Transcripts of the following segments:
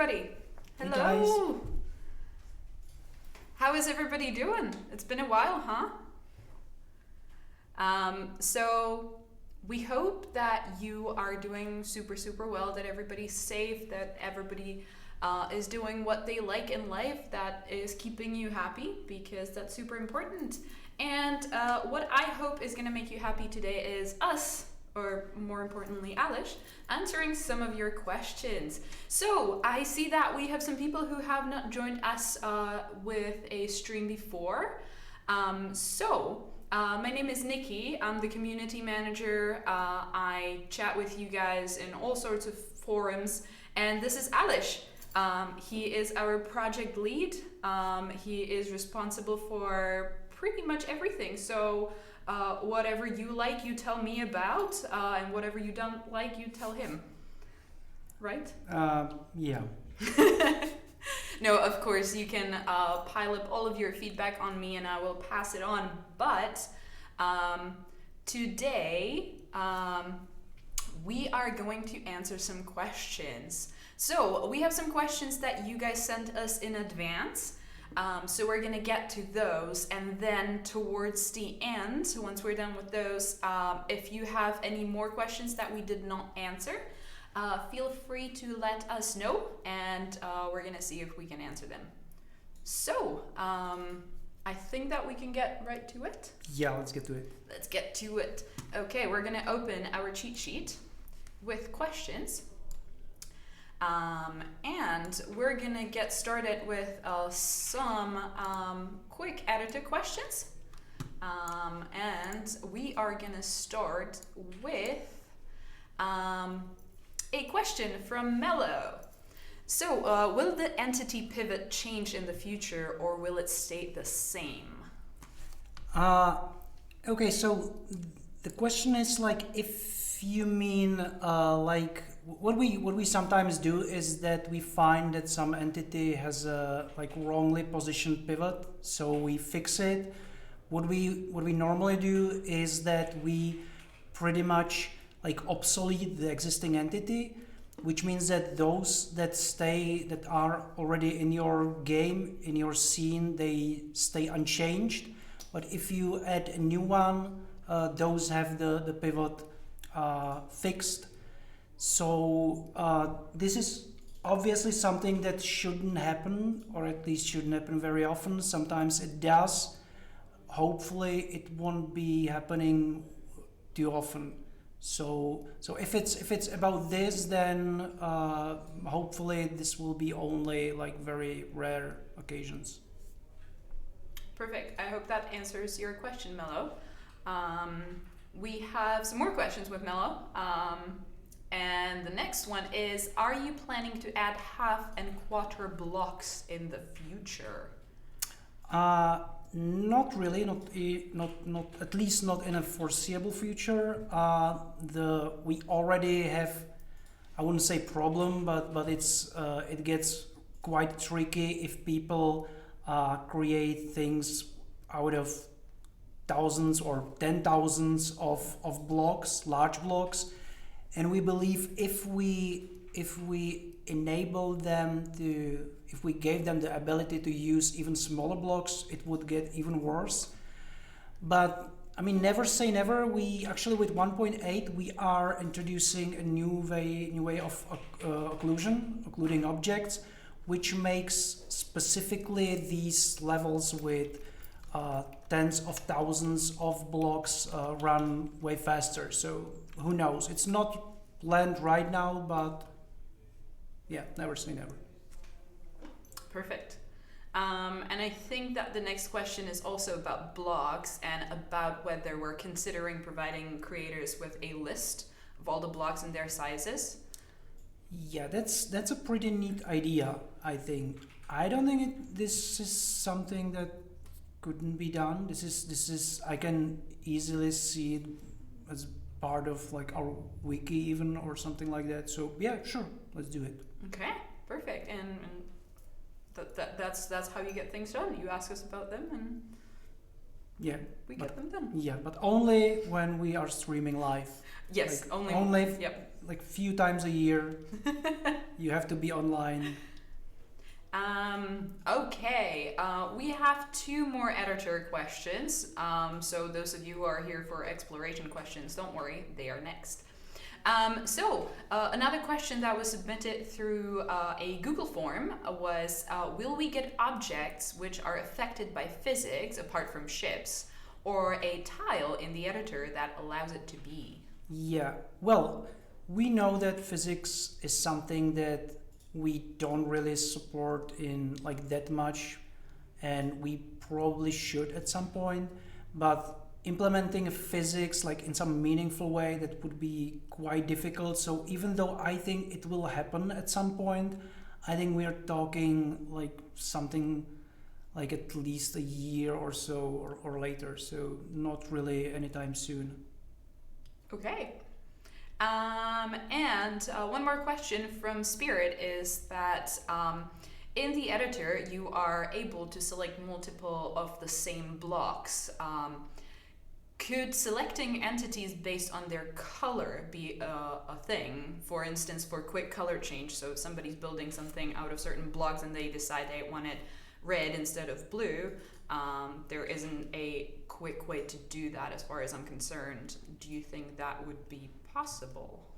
everybody. Hey, Hello. How is everybody doing? It's been a while, huh? So we hope that you are doing super well, that everybody's safe, that everybody is doing what they like in life, that is keeping you happy, because that's super important. And what I hope is going to make you happy today is us, or more importantly, Aleš, answering some of your questions. So I see that we have some people who have not joined us with a stream before. My name is Nikki. I'm the community manager. I chat with you guys in all sorts of forums. And this is Aleš. He is our project lead. He is responsible for pretty much everything. So whatever you like, you tell me about, and whatever you don't like, you tell him. Right? Yeah. No, of course, you can pile up all of your feedback on me and I will pass it on. But today, we are going to answer some questions. So we have some questions that you guys sent us in advance. So we're going to get to those, and then towards the end, once we're done with those, if you have any more questions that we did not answer, feel free to let us know, and we're going to see if we can answer them. So, I think that we can get right to it. Yeah, let's get to it. Let's get to it. Okay, we're going to open our cheat sheet with questions. And we're gonna get started with some quick editor questions. And we are gonna start with a question from Mello. So, will the entity pivot change in the future, or will it stay the same? Okay, so the question is like, if you mean like what we sometimes do is that we find that some entity has a like wrongly positioned pivot, so we fix it. What we normally do is that we pretty much like obsolete the existing entity, which means that those that are already in your game, in your scene, they stay unchanged. But if you add a new one, those have the pivot fixed. So this is obviously something that shouldn't happen, or at least shouldn't happen very often. Sometimes it does. Hopefully it won't be happening too often. So if it's about this, then hopefully this will be only like very rare occasions. Perfect. I hope that answers your question, Mello. We have some more questions with Mello. And the next one is, are you planning to add half and quarter blocks in the future? Not really, not at least not in a foreseeable future. We already have, I wouldn't say problem, but it gets quite tricky if people create things out of thousands or 10,000s of blocks, large blocks. And we believe if we enable them to, if we gave them the ability to use even smaller blocks, it would get even worse. But I mean, never say never. We actually with 1.8 we are introducing a new way of occluding objects, which makes specifically these levels with tens of thousands of blocks run way faster. So who knows? It's not planned right now, but yeah, never say never. Perfect. And I think that the next question is also about blocks and about whether we're considering providing creators with a list of all the blocks and their sizes. Yeah, that's a pretty neat idea, I think. I don't think this is something that couldn't be done. This is I can easily see it as part of like our wiki even, or something like that. So yeah, sure, let's do it. Okay, perfect. And that's how you get things done. You ask us about them and yeah, we get them done. Yeah, but only when we are streaming live. Yes, like only yep. Like few times a year. You have to be online. Okay, we have two more editor questions. So those of you who are here for exploration questions, don't worry, they are next. Another question that was submitted through a Google form was, will we get objects which are affected by physics apart from ships, or a tile in the editor that allows it to be? Yeah, well, we know that physics is something that we don't really support in like that much, and we probably should at some point, but implementing a physics like in some meaningful way, that would be quite difficult. So even though I think it will happen at some point, I think we are talking like something like at least a year or so, or later, so not really anytime soon. Okay. And one more question from Spirit is that in the editor you are able to select multiple of the same blocks. Could selecting entities based on their color be a thing? For instance, for quick color change, so if somebody's building something out of certain blocks and they decide they want it red instead of blue, there isn't a quick way to do that as far as I'm concerned. Do you think that would be possible?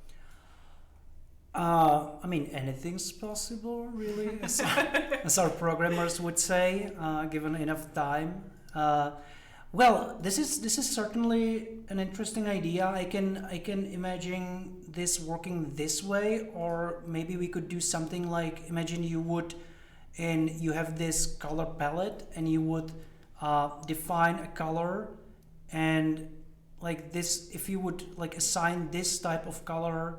I mean, anything's possible, really, as our programmers would say, given enough time. Well, this is certainly an interesting idea. I can imagine this working this way, or maybe we could do something like, imagine you have this color palette, and you would define a color, and like this, if you would like assign this type of color,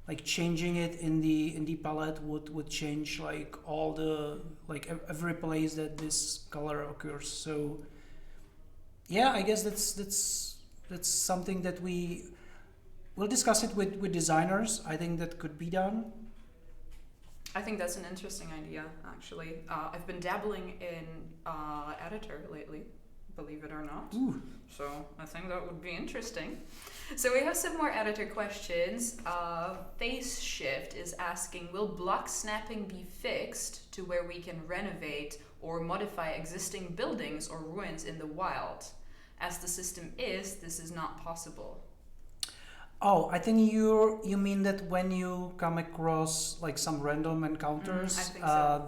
like changing it in the palette would change like all the like every place that this color occurs. So yeah, I guess that's something that we'll discuss it with designers. I think that could be done. I think that's an interesting idea, actually. I've been dabbling in editor lately, believe it or not. Ooh. So I think that would be interesting. So we have some more editor questions. Face Shift is asking, will block snapping be fixed to where we can renovate or modify existing buildings or ruins in the wild? As the system is, this is not possible. Oh, I think you mean that when you come across like some random encounters, I think so.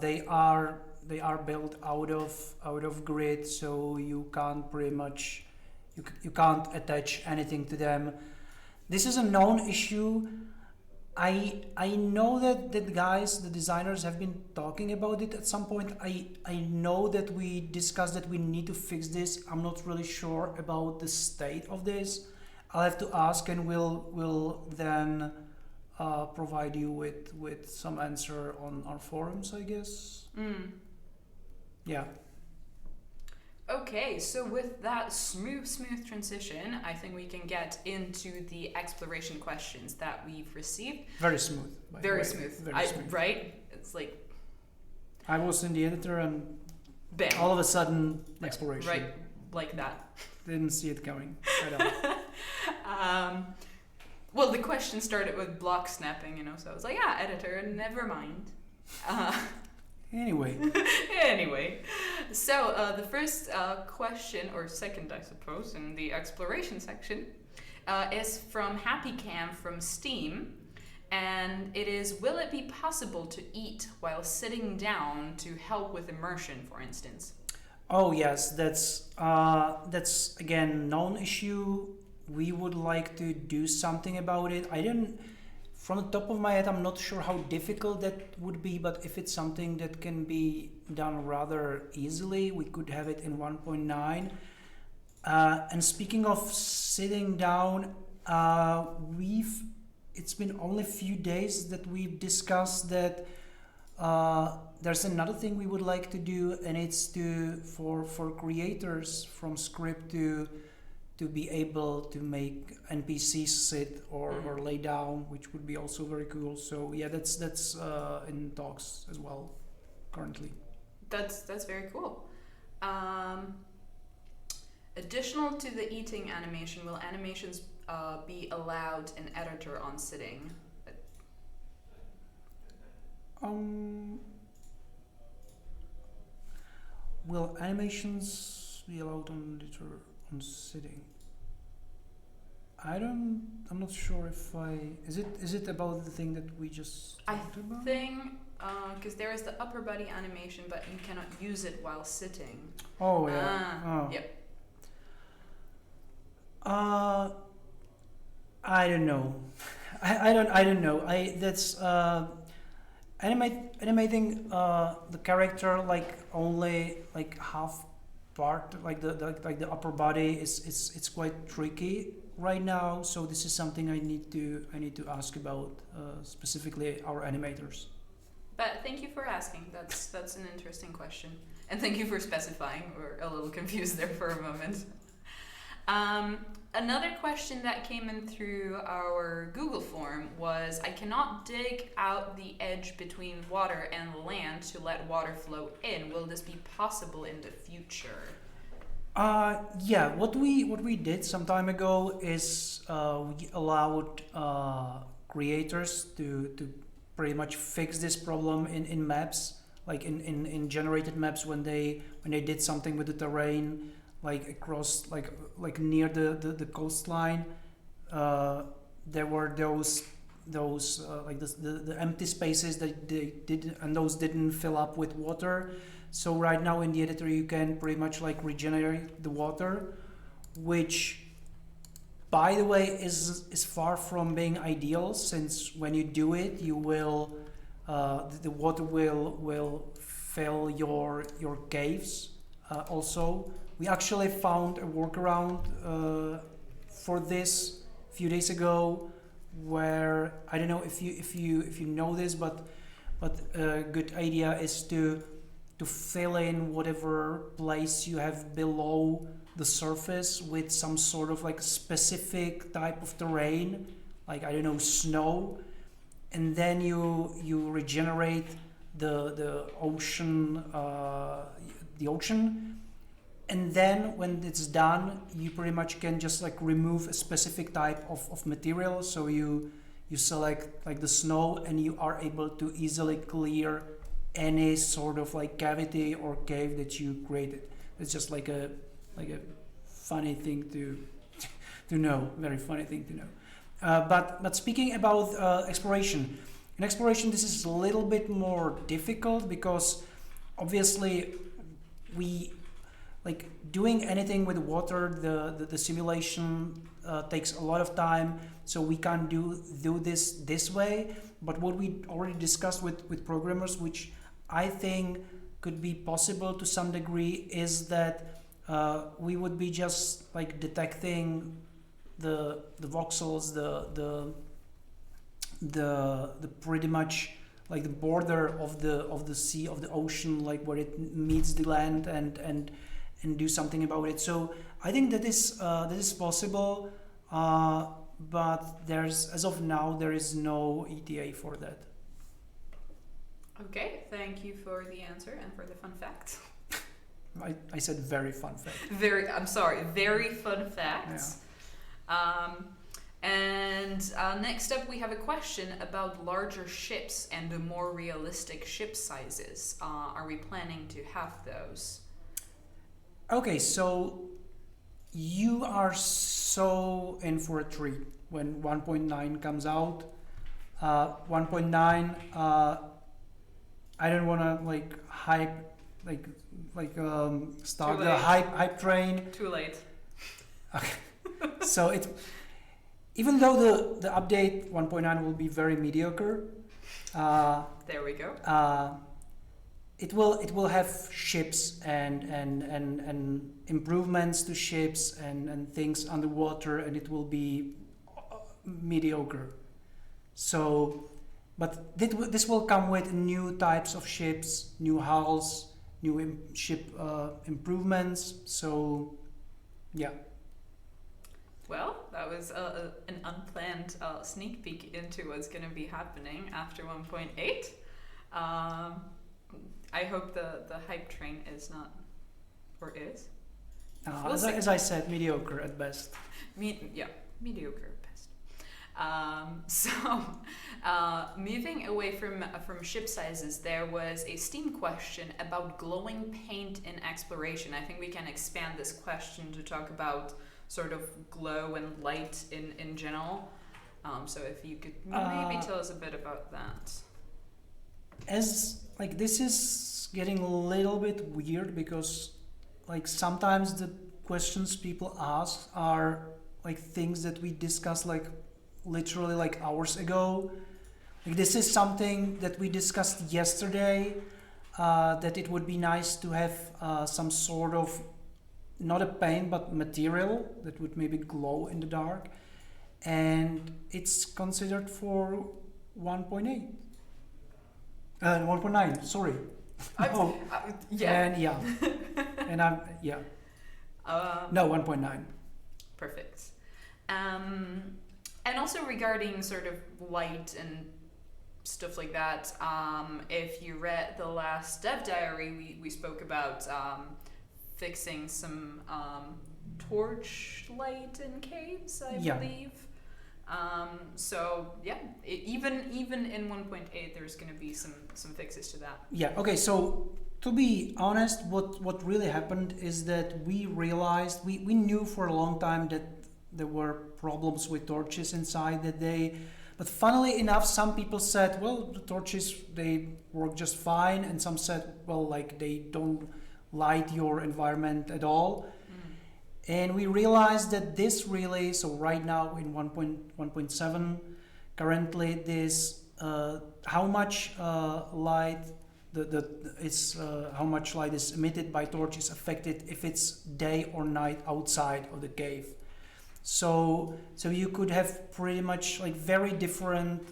They are built out of grid, so you can't pretty much you can't attach anything to them. This is a known issue. I know that the designers have been talking about it at some point. I know that we discussed that we need to fix this. I'm not really sure about the state of this. I'll have to ask, and we'll then provide you with some answer on our forums, I guess. Yeah. Okay, so with that smooth transition, I think we can get into the exploration questions that we've received. Very smooth. Very smooth. Very smooth. Right? It's like I was in the editor, and bam. all of a sudden, exploration. Right, like that. Didn't see it coming. Right on. Well, the question started with block snapping, so I was like, editor, never mind. Anyway. Anyway, so the first question, or second, I suppose, in the exploration section, is from Happy Cam from Steam, and it is, will it be possible to eat while sitting down to help with immersion, for instance? Oh yes, that's again known issue. We would like to do something about it. From the top of my head, I'm not sure how difficult that would be, but if it's something that can be done rather easily, we could have it in 1.9. And speaking of sitting down, it's been only a few days that we've discussed that there's another thing we would like to do, and it's for creators from script to be able to make NPCs sit or lay down, which would be also very cool. So yeah, that's in talks as well currently. That's very cool. Additional to the eating animation, will animations be allowed in editor on sitting? will animations be allowed on litter on sitting? I'm not sure if is it about the thing that we just talked about? I think, because there is the upper body animation, but you cannot use it while sitting. Oh yeah. Yep. I don't know. I don't know. That's animating the character like only like half part, like the upper body is it's quite tricky right now. So this is something I need to ask about specifically our animators. But thank you for asking. That's an interesting question, and thank you for specifying. We're a little confused there for a moment. Another question that came in through our Google form was, I cannot dig out the edge between water and land to let water flow in. Will this be possible in the future? Yeah, what we did some time ago is we allowed creators to pretty much fix this problem in maps, like in generated maps when they did something with the terrain, like across like near the coastline. There were those like the empty spaces that they did, and those didn't fill up with water. So right now in the editor you can pretty much like regenerate the water, which by the way is far from being ideal, since when you do it you will the water will fill your caves. Also, we actually found a workaround for this a few days ago, where I don't know if you know this, but a good idea is to fill in whatever place you have below the surface with some sort of like specific type of terrain, like I don't know, snow, and then you regenerate the ocean, and then when it's done you pretty much can just like remove a specific type of material. So you select like the snow and you are able to easily clear any sort of like cavity or cave that you created. It's just like a funny thing to know, very funny thing to know. But speaking about exploration, in exploration this is a little bit more difficult, because obviously we like doing anything with water, the simulation takes a lot of time, so we can't do this way. But what we already discussed with programmers, which I think could be possible to some degree, is that we would be just like detecting the voxels, the pretty much like the border of the sea, of the ocean, like where it meets the land, and do something about it. So I think that is possible, but as of now there is no ETA for that. Okay, thank you for the answer and for the fun fact. I said very fun fact. I'm sorry, very fun facts. Yeah. And next up we have a question about larger ships and the more realistic ship sizes. Are we planning to have those? Okay, so you are so in for a treat when 1.9 comes out. 1.9, I don't want to like hype, start the hype train. Too late. Okay. So even though the update 1.9 will be very mediocre, there we go. It will have ships and improvements to ships and things underwater, and it will be mediocre. So, but this will come with new types of ships, new hulls, new ship improvements. So, yeah. Well, that was an unplanned sneak peek into what's going to be happening after 1.8. I hope the hype train is not, or is. As I said, mediocre at best. Mediocre at best. So, moving away from ship sizes, there was a Steam question about glowing paint in exploration. I think we can expand this question to talk about sort of glow and light in general. So if you could maybe tell us a bit about that. As like this is getting a little bit weird because like sometimes the questions people ask are like things that we discussed like literally like hours ago. Like this is something that we discussed yesterday, that it would be nice to have some sort of not a paint but material that would maybe glow in the dark, and it's considered for 1.8. 1.9, sorry. No. Yeah. And yeah. And I'm, yeah. No, 1.9. Perfect. And also regarding sort of light and stuff like that, if you read the last dev diary, we spoke about fixing some torchlight in caves, I believe. So yeah, even in 1.8, there's going to be some fixes to that. Yeah. Okay. So to be honest, what really happened is that we realized we knew for a long time that there were problems with torches inside that day, but funnily enough, some people said, well, the torches they work just fine, and some said, well, like they don't light your environment at all. And we realized that this really, so right now in 1.7, currently this how much light how much light is emitted by torches affected if it's day or night outside of the cave. So you could have pretty much like very different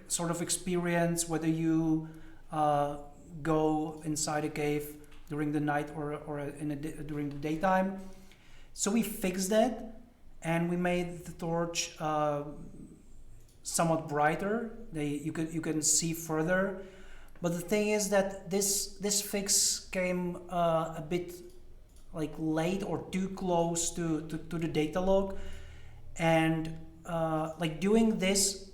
sort of experience whether you go inside a cave during the night or during the daytime. So we fixed that, and we made the torch somewhat brighter. You can see further, but the thing is that this fix came a bit like late or too close to the data log, and like doing this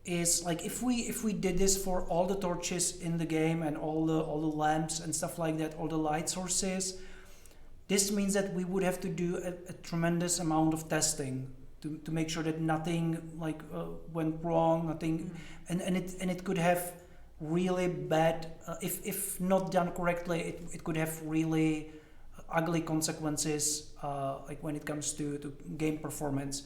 is like if we did this for all the torches in the game and all the lamps and stuff like that, all the light sources. This means that we would have to do a tremendous amount of testing to make sure that nothing like went wrong, nothing, and it could have really bad if not done correctly. It could have really ugly consequences, like when it comes to game performance.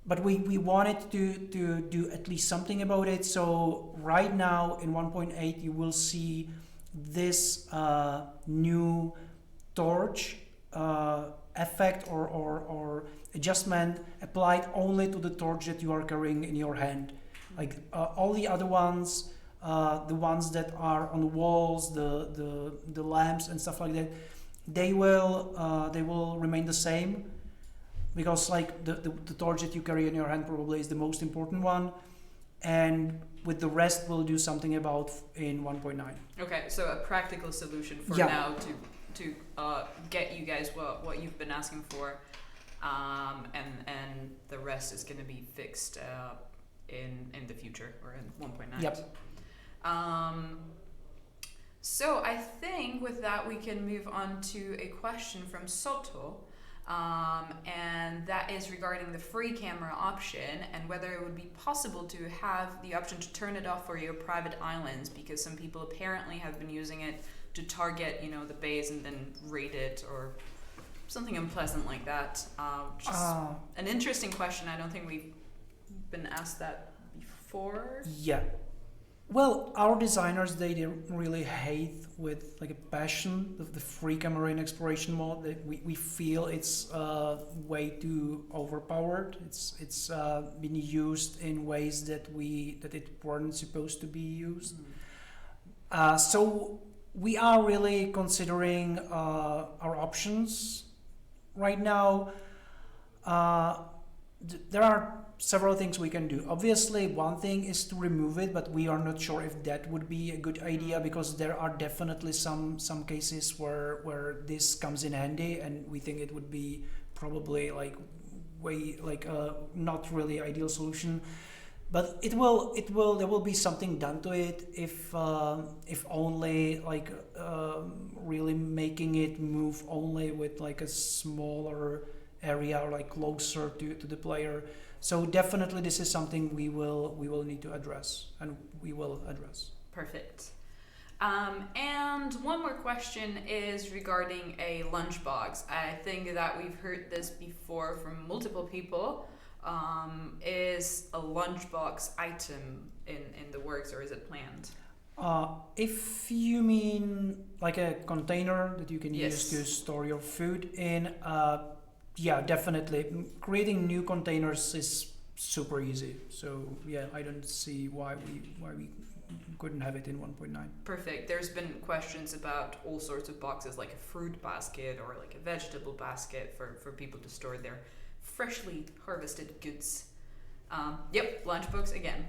But we wanted to do at least something about it. So right now in 1.8 you will see this new torch effect or adjustment applied only to the torch that you are carrying in your hand. Like all the other ones, the ones that are on the walls, the lamps and stuff like that, they will remain the same, because like the torch that you carry in your hand probably is the most important one, and with the rest we'll do something about in 1.9. Okay, so a practical solution for now to get you guys what you've been asking for, and the rest is going to be fixed in the future or in 1.9. Yep. So I think with that we can move on to a question from Soto, and that is regarding the free camera option and whether it would be possible to have the option to turn it off for your private islands, because some people apparently have been using it to target, the base and then raid it or something unpleasant like that. Which is an interesting question. I don't think we've been asked that before. Yeah. Well, our designers, they really hate with like a passion the free camaron exploration mode. That we feel it's way too overpowered. It's been used in ways that it weren't supposed to be used. So we are really considering our options right now. There are several things we can do. Obviously, one thing is to remove it, but we are not sure if that would be a good idea, because there are definitely some cases where this comes in handy, and we think it would be probably like way like not really ideal solution. But there will be something done to it if only like really making it move only with like a smaller area or like closer to the player. So definitely this is something we will need to address, and we will address. Perfect. And one more question is regarding a lunchbox. I think that we've heard this before from multiple people. Is a lunchbox item in the works, or is it planned? If you mean like a container that you can Yes. use to store your food in, yeah, definitely. Creating new containers is super easy. So yeah, I don't see why we couldn't have it in 1.9. Perfect. There's been questions about all sorts of boxes, like a fruit basket or like a vegetable basket for people to store their freshly harvested goods. Yep, lunchbox again.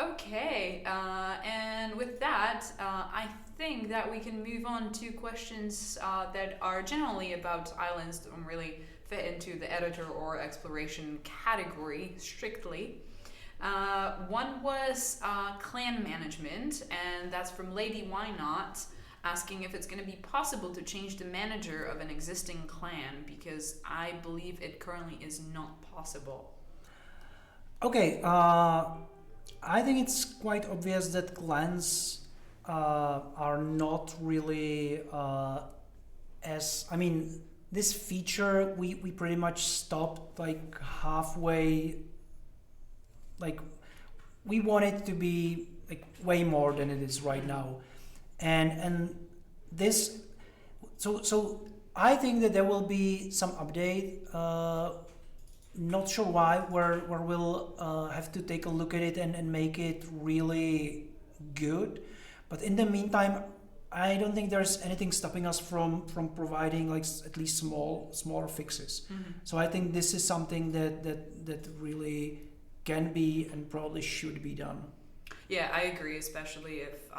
Okay, and with that, I think that we can move on to questions that are generally about islands, don't really fit into the editor or exploration category strictly. One was clan management, and that's from Lady Why Not, asking if it's going to be possible to change the manager of an existing clan, because I believe it currently is not possible. Okay, I think it's quite obvious that clans are not really this feature we pretty much stopped like halfway. Like we want it to be like way more than it is right now, and this so I think that there will be some update. Not sure why, where we'll have to take a look at it and make it really good. But in the meantime, I don't think there's anything stopping us from providing like at least smaller fixes. Mm-hmm. So I think this is something that really can be and probably should be done. Yeah, I agree, especially if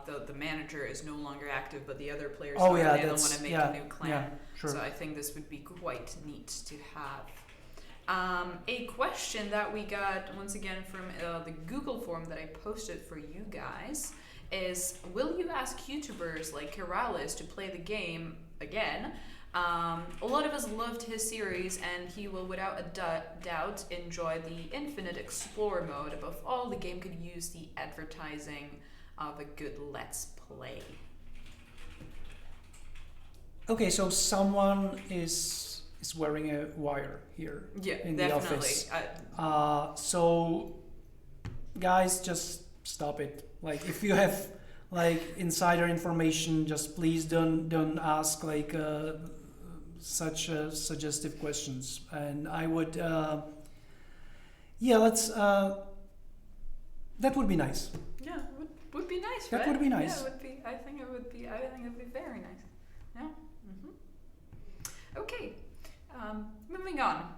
the manager is no longer active, but the other players Oh are, yeah, they don't that's want to make yeah, a new clan. yeah, sure. So I think this would be quite neat to have. A question that we got once again from the Google form that I posted for you guys is, will you ask YouTubers like Keralis to play the game again? A lot of us loved his series, and he will without a doubt enjoy the Infinite Explorer mode. Above all, the game could use the advertising of a good Let's Play. Okay, so someone is wearing a wire here in definitely. the office. So guys, just stop it. Like if you have like insider information, just please don't ask like such suggestive questions. And I would let's that would be nice. Yeah, would be nice, That right? would be nice. Yeah, it would be. I think it would be very nice. Yeah. Mm-hmm. Okay. Moving on.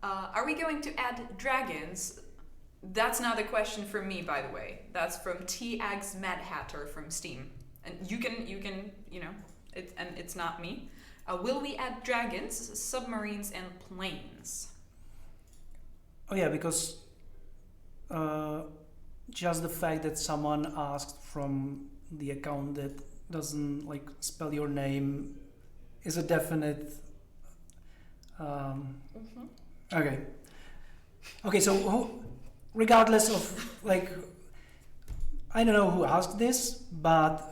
Are we going to add dragons? That's not a question from me, by the way. That's from T-Ags Mad Hatter from Steam, and you can it's not me. Will we add dragons, submarines, and planes? Oh yeah, because just the fact that someone asked from the account that doesn't like spell your name is a definite. Okay, so regardless of like, I don't know who asked this, but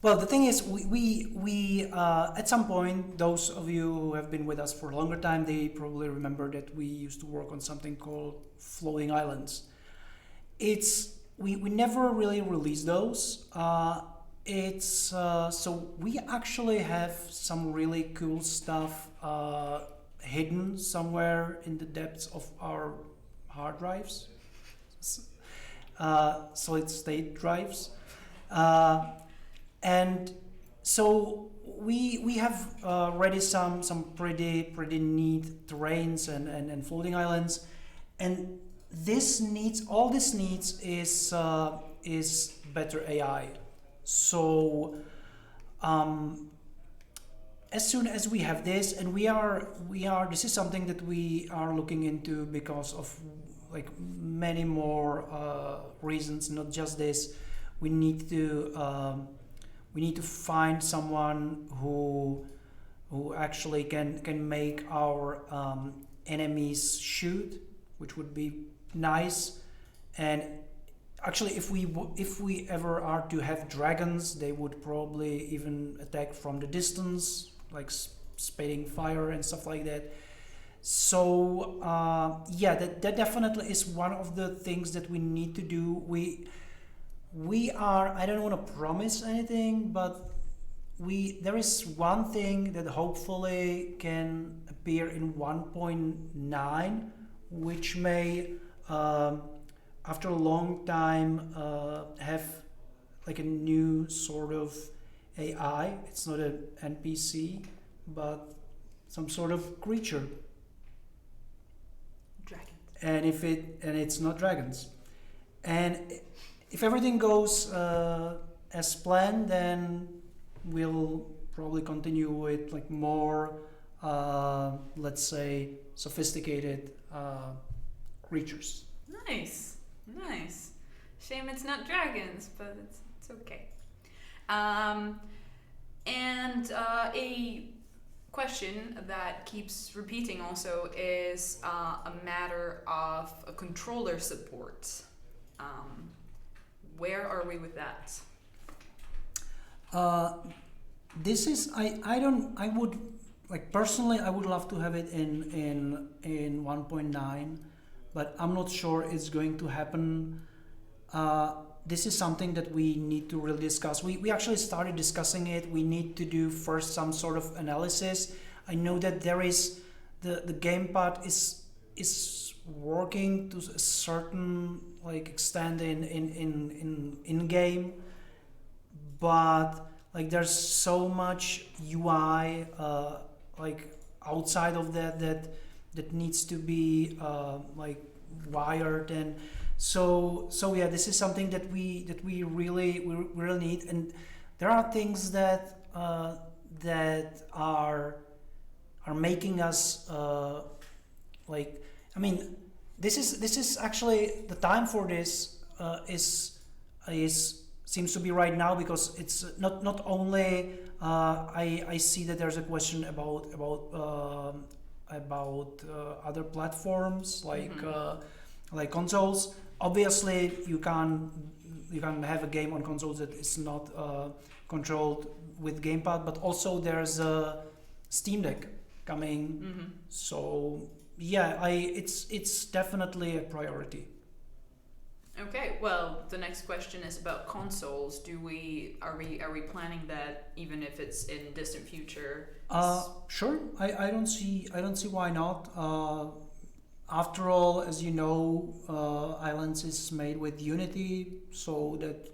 well, the thing is, we at some point, those of you who have been with us for a longer time, they probably remember that we used to work on something called floating islands. We never really released those. So we actually have some really cool stuff hidden somewhere in the depths of our hard drives, solid state drives, and so we have already some pretty neat terrains and floating islands, and all this needs is is better AI. So as soon as we have this, and we are this is something that we are looking into because of like many more reasons, not just this. We need to find someone who actually can make our enemies shoot, which would be nice. And actually, if we ever are to have dragons, they would probably even attack from the distance, like spitting fire and stuff like that. So that definitely is one of the things that we need to do. We are, I don't want to promise anything, but there is one thing that hopefully can appear in 1.9, which may after a long time have like a new sort of AI. It's not an NPC, but some sort of creature. Dragons. And it's not dragons. And if everything goes as planned, then we'll probably continue with like more, let's say, sophisticated creatures. Nice. Shame it's not dragons, but it's okay. And a question that keeps repeating also is a matter of a controller support. Where are we with that? This is I would like personally I would love to have it in 1.9, but I'm not sure it's going to happen. This is something that we need to really discuss. We actually started discussing it. We need to do first some sort of analysis. I know that there is the gamepad is working to a certain like extent in game, but like there's so much UI like outside of that needs to be like wired. And so yeah, this is something that we really need. And there are things that are making us like, I mean, this is actually the time for this is seems to be right now, because it's not only I see that there's a question about other platforms like like consoles. Obviously, you can have a game on consoles that is not controlled with gamepad, but also there's a Steam Deck coming. So yeah, it's definitely a priority. Okay, well, the next question is about consoles. Are we planning that even if it's in distant future? Sure. I don't see why not. After all, as you know, Islands is made with Unity, so that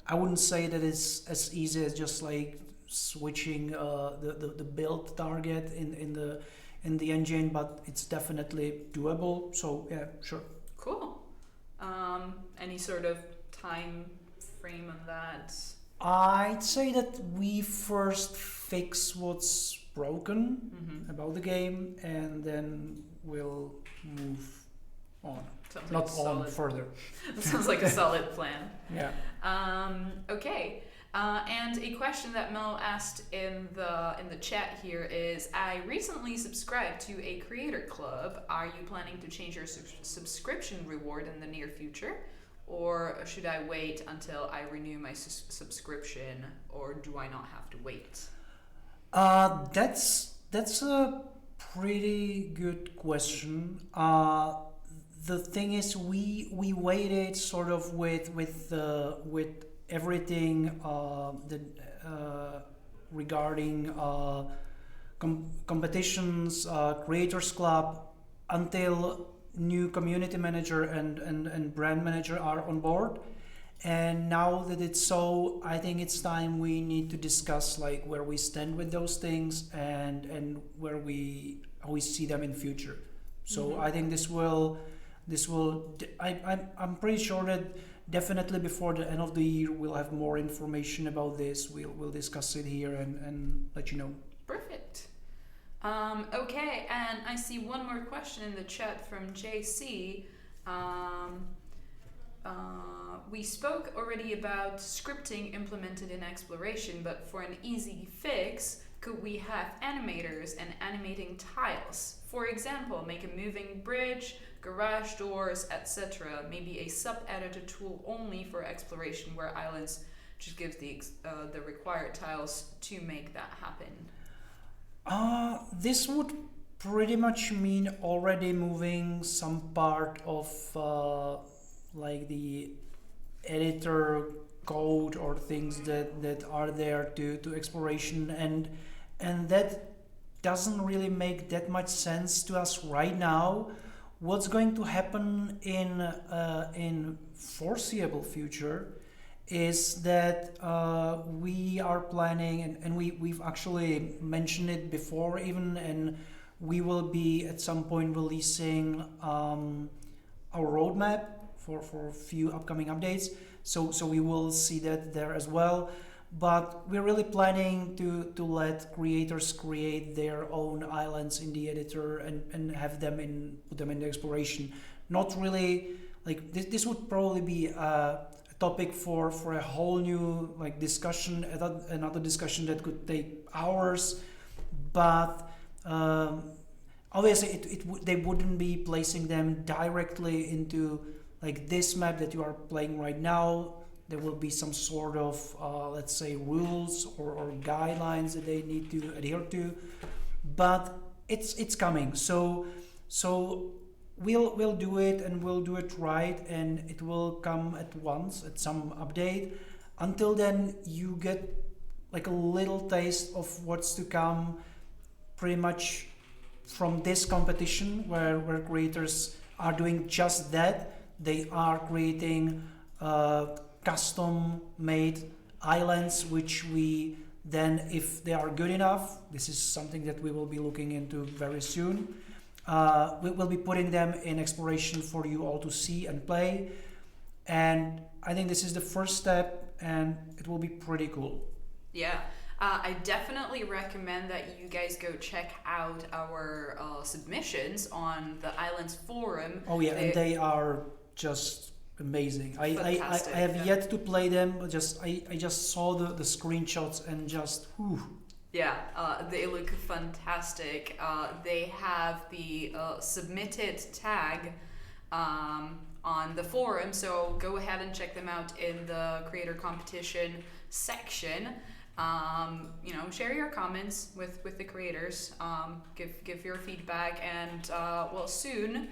I wouldn't say that it's as easy as just like switching the build target in the engine, but it's definitely doable. So yeah, sure. Cool. Any sort of time frame on that? I'd say that we first fix what's broken about the game, and then we'll move on. Sounds Not like on further. That sounds like a solid plan. Yeah. Okay. And a question that Mel asked in the chat here is: I recently subscribed to a creator club. Are you planning to change your subscription reward in the near future, or should I wait until I renew my subscription, or do I not have to wait? That's a pretty good question. The thing is, we waited sort of with everything regarding competitions, creators club, until new community manager and brand manager are on board. And now that it's so, I think it's time we need to discuss like where we stand with those things and how we see them in future. So I think this will I'm pretty sure that definitely before the end of the year we'll have more information about this. We'll discuss it here and let you know. Perfect. Okay, and I see one more question in the chat from JC. We spoke already about scripting implemented in exploration, but for an easy fix, could we have animators and animating tiles? For example, make a moving bridge, garage doors, etc. Maybe a sub-editor tool only for exploration where islands just gives the required tiles to make that happen. This would pretty much mean already moving some part of like the editor code or things that are there to exploration, and that doesn't really make that much sense to us right now. What's going to happen in foreseeable future is that we are planning, and we've actually mentioned it before even, and we will be at some point releasing our roadmap for a few upcoming updates. So we will see that there as well. But we're really planning to let creators create their own islands in the editor and have them put them in the exploration. Not really like this would probably be a topic for a whole new like discussion, another discussion that could take hours. But obviously they wouldn't be placing them directly into like this map that you are playing right now. There will be some sort of let's say rules or guidelines that they need to adhere to, but it's coming. So we'll do it, and we'll do it right, and it will come at once at some update. Until then, you get like a little taste of what's to come, pretty much from this competition where creators are doing just that. They are creating custom made islands, which we then, if they are good enough, this is something that we will be looking into very soon, we will be putting them in exploration for you all to see and play. And I think this is the first step, and it will be pretty cool. Yeah. I definitely recommend that you guys go check out our submissions on the Islands forum. Oh yeah, and they are just amazing. I have yet to play them, but I just saw the screenshots and just whew. Yeah, they look fantastic. They have the submitted tag on the forum, so go ahead and check them out in the creator competition section. Share your comments with the creators. Give your feedback, and well, soon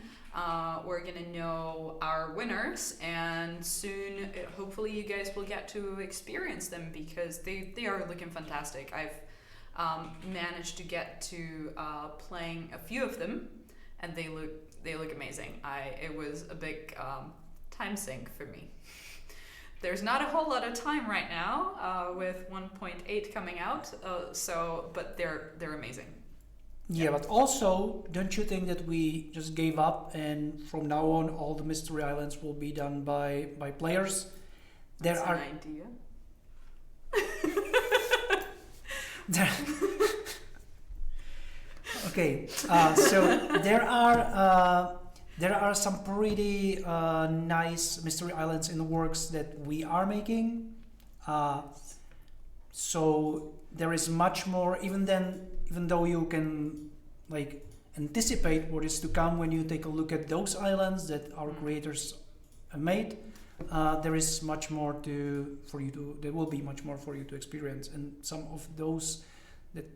we're gonna know our winners, and soon hopefully you guys will get to experience them, because they are looking fantastic. I've managed to get to playing a few of them, and they look amazing. It was a big time sink for me. There's not a whole lot of time right now with 1.8 coming out, but they're amazing. Yeah, but also, don't you think that we just gave up, and from now on all the mystery islands will be done by players? That's an idea. Okay, so there are some pretty nice mystery islands in the works that we are making. So there is much more, even though you can like anticipate what is to come when you take a look at those islands that our creators made. There is much more there will be much more for you to experience, and some of those that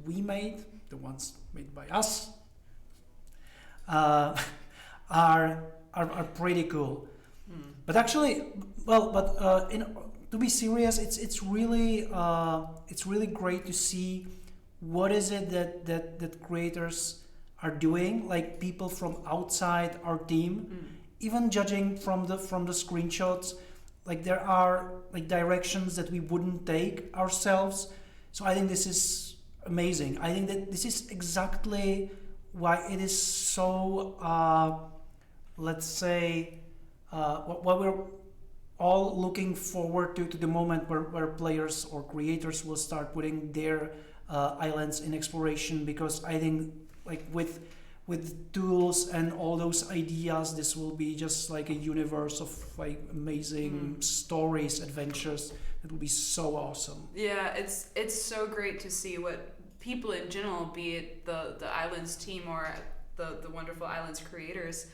we made, the ones made by us, are pretty cool. But actually, to be serious, it's really great to see what is it that creators are doing, like people from outside our team. Even judging from the screenshots, like there are like directions that we wouldn't take ourselves. So I think this is amazing. I think that this is exactly why it is so let's say what all looking forward to the moment where players or creators will start putting their islands in exploration, because I think like with tools and all those ideas, this will be just like a universe of like amazing stories, adventures. It will be so awesome. Yeah, it's so great to see what people in general, be it the Islands team or the Wonderful Islands creators,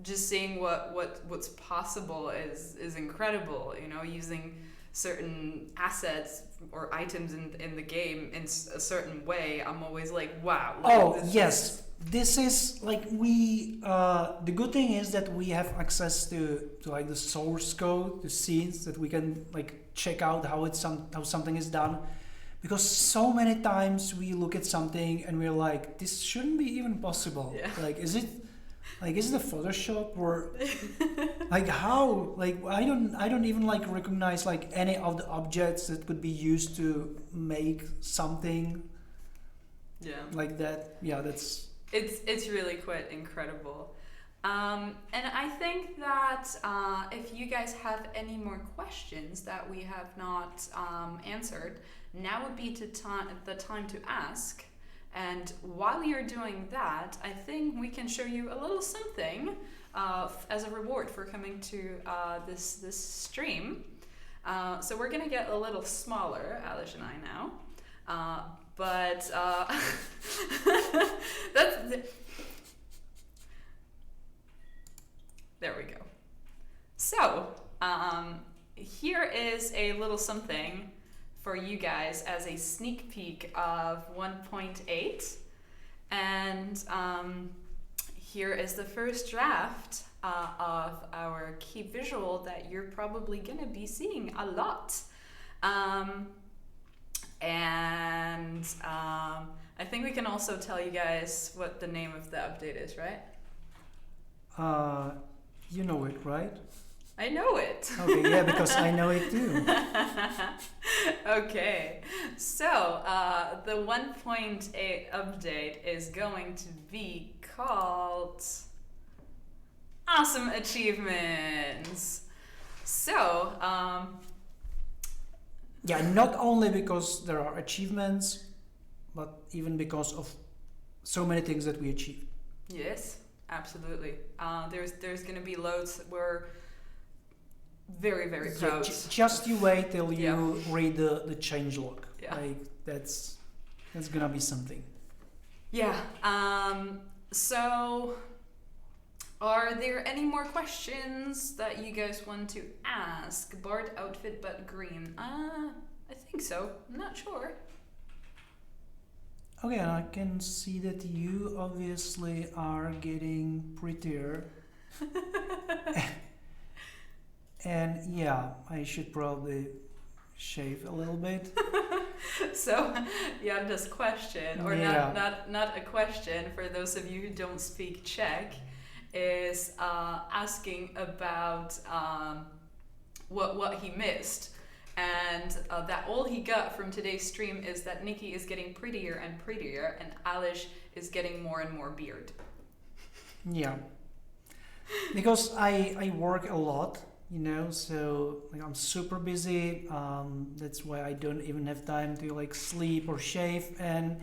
just seeing what's possible is incredible. You know, using certain assets or items in the game in a certain way. I'm always like, wow. Yes. This is like the good thing is that we have access to like the source code, the scenes that we can like check out how something is done, because so many times we look at something and we're like, this shouldn't be even possible. Yeah. Like, is it a Photoshop or like how? Like I don't even like recognize like any of the objects that could be used to make something. Yeah. Like that. Yeah, that's. It's really quite incredible. And I think that if you guys have any more questions that we have not answered, now would be the time to ask. And while you're doing that, I think we can show you a little something as a reward for coming to this stream. So we're gonna get a little smaller, Aleš and I now. But there we go. So here is a little something for you guys as a sneak peek of 1.8, and here is the first draft of our key visual that you're probably gonna be seeing a lot. And I think we can also tell you guys what the name of the update is, right? You know it, right? I know it. Okay, yeah, because I know it too. Okay, so the 1.8 update is going to be called Awesome Achievements. So, yeah, not only because there are achievements, but even because of so many things that we achieved. Yes, absolutely. There's gonna be loads. We're very, very proud. Just you wait till you read the changelog. Yeah. Like that's gonna be something. Yeah. So, are there any more questions that you guys want to ask? Bard outfit but green. I think so. I'm not sure. Okay, and I can see that you obviously are getting prettier. And yeah, I should probably shave a little bit. So, Ylander's question, or not a question for those of you who don't speak Czech, is asking about what he missed, and that all he got from today's stream is that Nikki is getting prettier and prettier, and Aleš is getting more and more beard. Yeah, because I work a lot, you know, so like, I'm super busy. That's why I don't even have time to like sleep or shave, and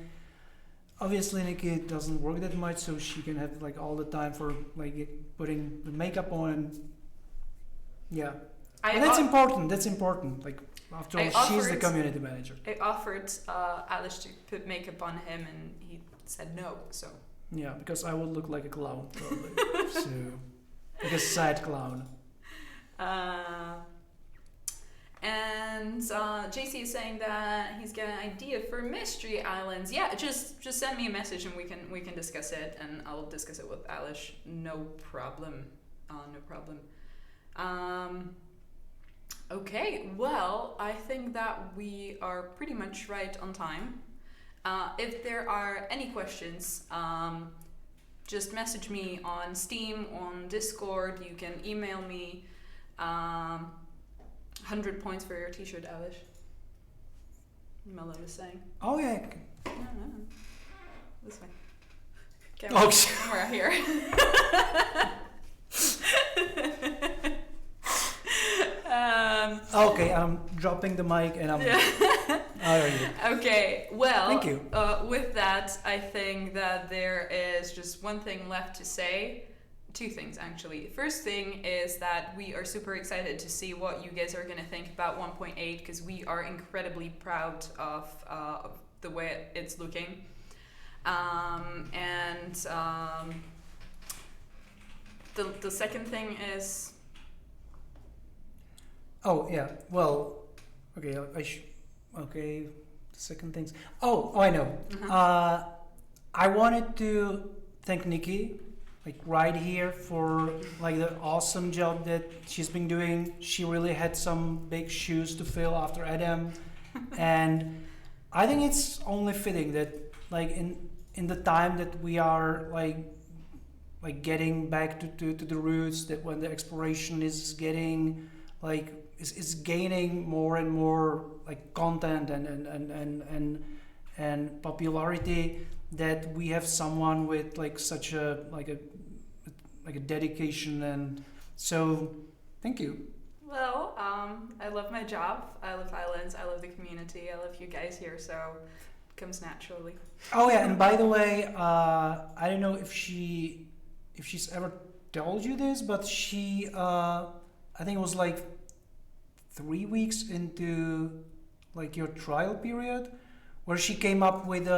obviously Nikki doesn't work that much, so she can have like all the time for like putting the makeup on, and yeah. But that's important. That's important. Like after all, she's the community manager. I offered Aleš to put makeup on him, and he said no. So yeah, because I would look like a clown probably. So like a sad clown. And JC is saying that he's got an idea for Mystery Islands. Yeah, just send me a message and we can discuss it, and I'll discuss it with Aleš. No problem. No problem. Okay, well, I think that we are pretty much right on time. If there are any questions, just message me on Steam, on Discord. You can email me. 100 points for your t-shirt, Aleš. Mello was saying. Oh yeah. No. This way. Camera here. Okay, I'm dropping the mic and I'm. Alright. Okay, well, Thank you. With that, I think that there is just one thing left to say. Two things, actually. First thing is that we are super excited to see what you guys are going to think about 1.8 because we are incredibly proud of the way it's looking. The second thing is... Oh, yeah. Well, okay, okay, the second things. Oh, I know. I wanted to thank Nikki, like right here, for like the awesome job that she's been doing. She really had some big shoes to fill after Adam, and I think it's only fitting that like in the time that we are like getting back to the roots, that when the exploration is getting like is gaining more and more like content and popularity, that we have someone with like such a dedication, and so thank you. Well, I love my job. I love Islands. I love the community. I love you guys here, so it comes naturally. Oh yeah, and by the way, I don't know if she's ever told you this, but she I think it was like 3 weeks into like your trial period, where she came up with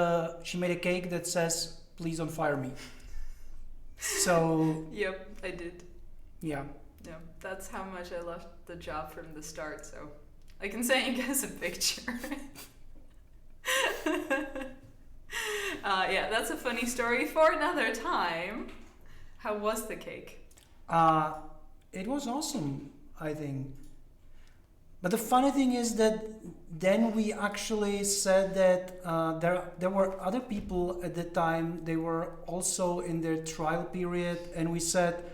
she made a cake that says "Please don't fire me." So Yep, I did. yeah. Yeah, that's how much I loved the job from the start, so I can send you guys a picture. Yeah, that's a funny story for another time. How was the cake? It was awesome, I think. But the funny thing is that then we actually said that there were other people at the time. They were also in their trial period, and we said,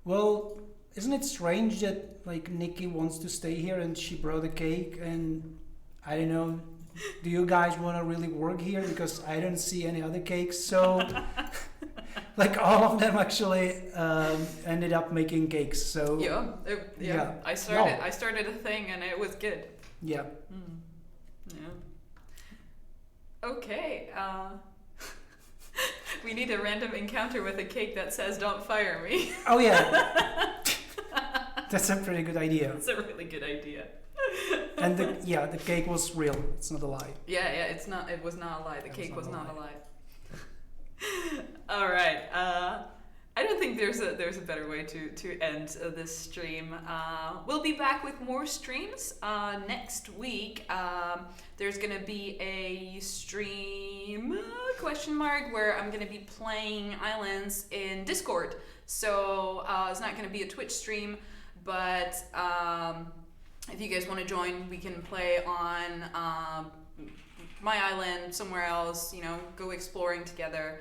well, isn't it strange that like Nikki wants to stay here and she brought a cake, and I don't know, do you guys want to really work here, because I don't see any other cakes? So like all of them actually ended up making cakes. So yeah. I started a thing and it was good. Yeah. Yeah. Okay. We need a random encounter with a cake that says "Don't fire me." Oh yeah. That's a pretty good idea. It's a really good idea. And the cake was real. It's not a lie. Yeah, it's not. It was not a lie. The cake was not a lie. All right. I don't think there's a better way to end this stream. We'll be back with more streams next week. There's gonna be a stream ? Where I'm gonna be playing Islands in Discord. So it's not gonna be a Twitch stream, but if you guys want to join, we can play on my island, somewhere else. Go exploring together.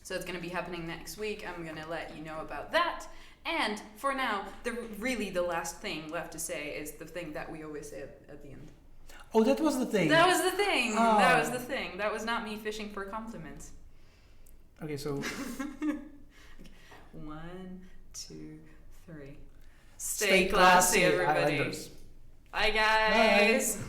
So it's going to be happening next week. I'm going to let you know about that. And for now, the last thing left to say is the thing that we always say at the end. Oh, that was the thing. That was the thing. Oh. That was the thing. That was not me fishing for compliments. Okay, so... Okay. 1, 2, 3. Stay classy, everybody. Islanders. Bye, guys. Bye.